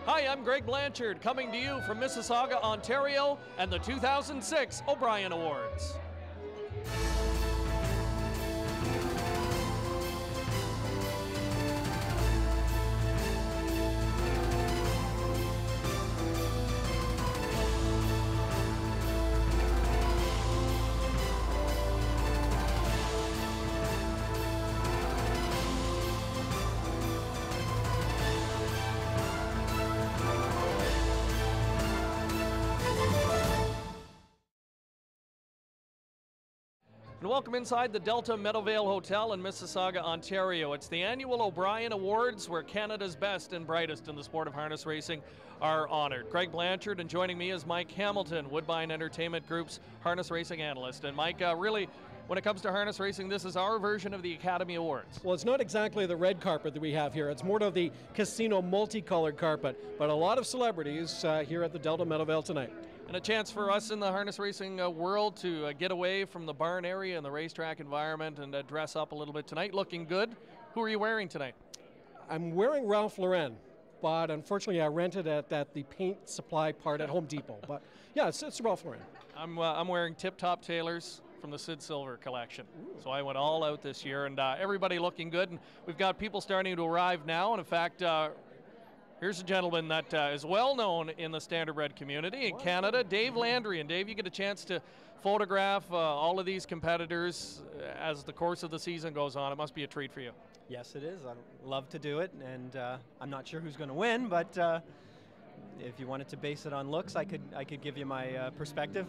Hi, I'm Greg Blanchard, coming to you from Mississauga, Ontario, and the 2006 O'Brien Awards. And welcome inside the Delta Meadowvale Hotel in Mississauga, Ontario. It's the annual O'Brien Awards, where Canada's best and brightest in the sport of harness racing are honored. Greg Blanchard, and joining me is Mike Hamilton, Woodbine Entertainment Group's harness racing analyst. And Mike, really, when it comes to harness racing, this is our version of the Academy Awards. Well, it's not exactly the red carpet that we have here. It's more of the casino multicolored carpet, but a lot of celebrities here at the Delta Meadowvale tonight. And a chance for us in the harness racing world to get away from the barn area and the racetrack environment and dress up a little bit tonight. Looking good. Who are you wearing tonight? I'm wearing Ralph Lauren, but unfortunately I rented it at the paint supply part at Home Depot. But yeah, it's Ralph Lauren. I'm wearing Tip Top Tailors from the Sid Silver collection. Ooh. So I went all out this year, and everybody looking good. And we've got people starting to arrive now. And in fact, here's a gentleman that is well known in the Standardbred community in Canada, Dave Landry. And Dave, you get a chance to photograph all of these competitors as the course of the season goes on. It must be a treat for you. Yes, it is. I'd love to do it, and I'm not sure who's going to win, but if you wanted to base it on looks, I could give you my perspective.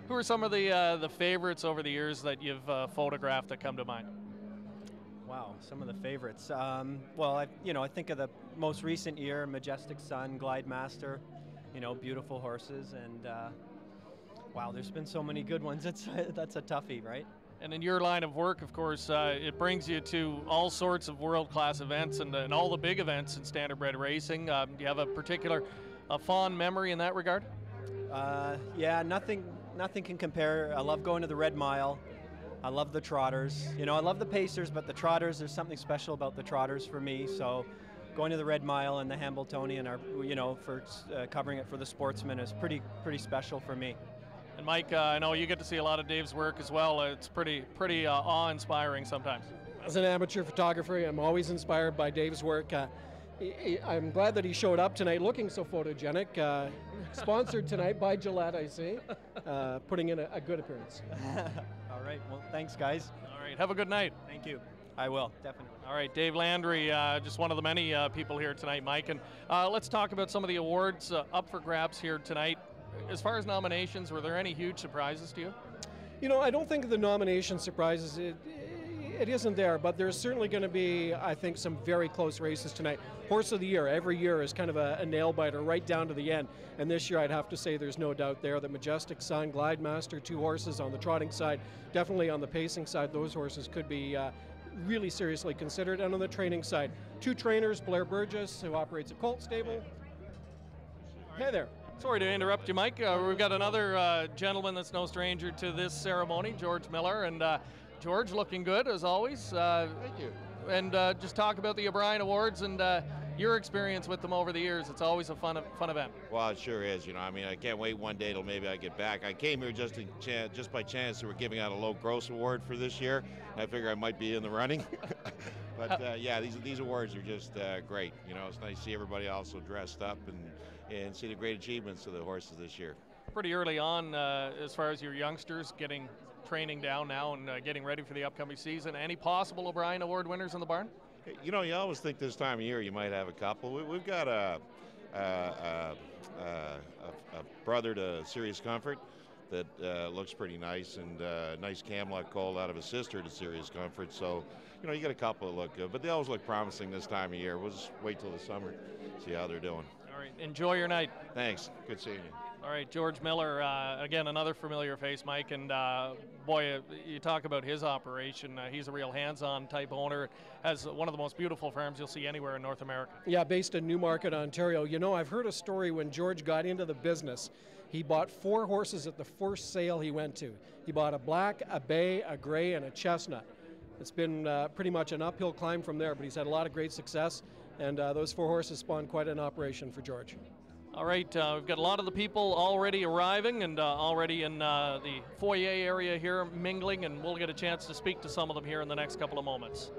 Who are some of the favorites over the years that you've photographed that come to mind? Wow, some of the favorites. Well, I think of the most recent year, Majestic Sun, Glide Master, beautiful horses, and wow, there's been so many good ones. That's a toughie, right? And in your line of work, of course, it brings you to all sorts of world-class events and all the big events in Standardbred racing. Do you have a particular fond memory in that regard? Yeah, nothing can compare. I love going to the Red Mile. I love the trotters. I love the pacers, but the trotters, there's something special about the trotters for me. So going to the Red Mile and the Hambletonian for covering it for the sportsmen is pretty special for me. And Mike, I know you get to see a lot of Dave's work as well. It's pretty awe-inspiring sometimes. As an amateur photographer, I'm always inspired by Dave's work. I'm glad that he showed up tonight looking so photogenic. Sponsored tonight by Gillette, I see. Putting in a good appearance. All right. Well, thanks, guys. All right. Have a good night. Thank you. I will, definitely. All right. Dave Landry, just one of the many people here tonight, Mike. And let's talk about some of the awards up for grabs here tonight. As far as nominations, were there any huge surprises to you? I don't think the nomination surprises, it isn't there, but there's certainly going to be, I think, some very close races tonight. Horse of the Year, every year is kind of a nail-biter right down to the end. And this year I'd have to say there's no doubt there that Majestic Sun, Glide Master, two horses on the trotting side, definitely on the pacing side, those horses could be really seriously considered. And on the training side, two trainers, Blair Burgess, who operates a colt stable. Hey there. Sorry to interrupt you, Mike. We've got another gentleman that's no stranger to this ceremony, George Miller. And George, looking good as always. Thank you. And just talk about the O'Brien Awards and your experience with them over the years. It's always a fun event. Well, it sure is. I can't wait one day till maybe I get back. I came here just by chance. They were giving out a low gross award for this year. I figure I might be in the running. But yeah, these awards are just great. It's nice to see everybody also dressed up and see the great achievements of the horses this year. Pretty early on, as far as your youngsters getting training down now and getting ready for the upcoming season. Any possible O'Brien Award winners in the barn? You always think this time of year you might have a couple. We've got a brother to Serious Comfort that looks pretty nice, and a nice Camelot colt out of a sister to Serious Comfort. So, you get a couple that look good, but they always look promising this time of year. We'll just wait till the summer, see how they're doing. All right, enjoy your night. Thanks, good seeing you. All right, George Miller, again, another familiar face, Mike, and boy, you talk about his operation. He's a real hands-on type owner, has one of the most beautiful farms you'll see anywhere in North America. Yeah, based in Newmarket, Ontario. I've heard a story when George got into the business. He bought 4 horses at the first sale he went to. He bought a black, a bay, a gray, and a chestnut. It's been pretty much an uphill climb from there, but he's had a lot of great success. And those 4 horses spawned quite an operation for George. All right, we've got a lot of the people already arriving and already in the foyer area here mingling, and we'll get a chance to speak to some of them here in the next couple of moments.